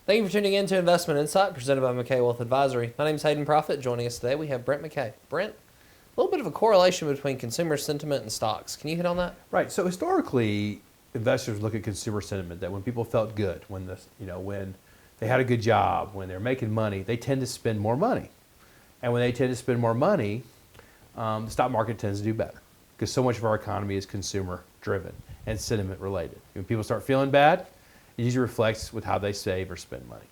Thank you for tuning in to Investment Insight presented by McCay Wealth Advisory. My name is Hayden Proffitt. Joining us today, we have Brent McCay. Brent, a little bit of a correlation between consumer sentiment and stocks. Can you hit on that? Right. So historically, investors look at consumer sentiment that when people felt good, when when they had a good job, when they're making money, they tend to spend more money. And when they tend to spend more money, the stock market tends to do better because so much of our economy is consumer driven and sentiment related. When people start feeling bad, it usually reflects with how they save or spend money.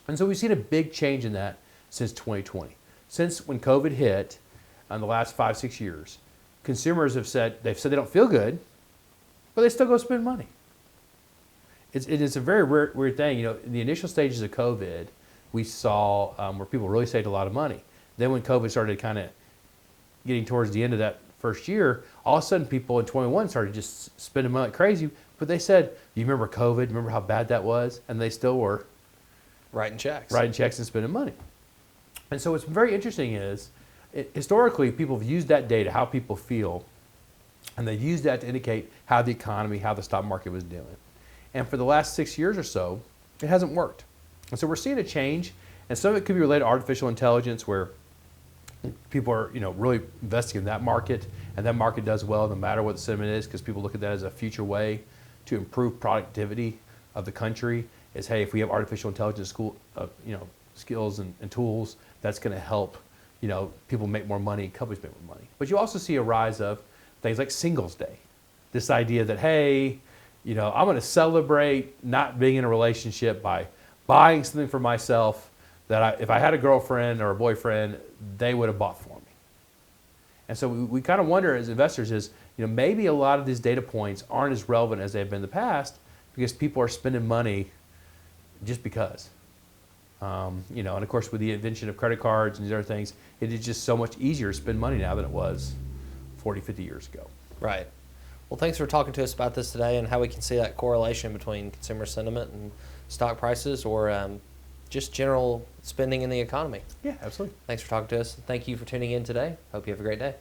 And so we've seen a big change in that since 2020. Since when COVID hit in the last 5-6 years, consumers have said they don't feel good, but they still go spend money. It is a very weird thing. In the initial stages of COVID, we saw where people really saved a lot of money. Then when COVID started kind of getting towards the end of that first year, all of a sudden people in 21 started just spending money like crazy. But they said, "You remember COVID? Remember how bad that was?" And they still were Writing checks and spending money. And so what's very interesting is, historically, people have used that data, how people feel, and they've used that to indicate how the economy, how the stock market was doing. And for the last 6 years or so, it hasn't worked. And so we're seeing a change, and some of it could be related to artificial intelligence, where people are really investing in that market, and that market does well no matter what the sentiment is, because people look at that as a future way to improve productivity of the country. Is, hey, if we have artificial intelligence skills and tools, that's going to help people make more money, companies make more money. But you also see a rise of things like Singles Day. This idea that, hey, I'm going to celebrate not being in a relationship by buying something for myself that if I had a girlfriend or a boyfriend, they would have bought for me. And so we kind of wonder as investors is, maybe a lot of these data points aren't as relevant as they've been in the past because people are spending money just because. And of course with the invention of credit cards and these other things, it is just so much easier to spend money now than it was 40, 50 years ago. Right. Well, thanks for talking to us about this today and how we can see that correlation between consumer sentiment and stock prices or just general spending in the economy. Yeah, absolutely. Thanks for talking to us. Thank you for tuning in today. Hope you have a great day.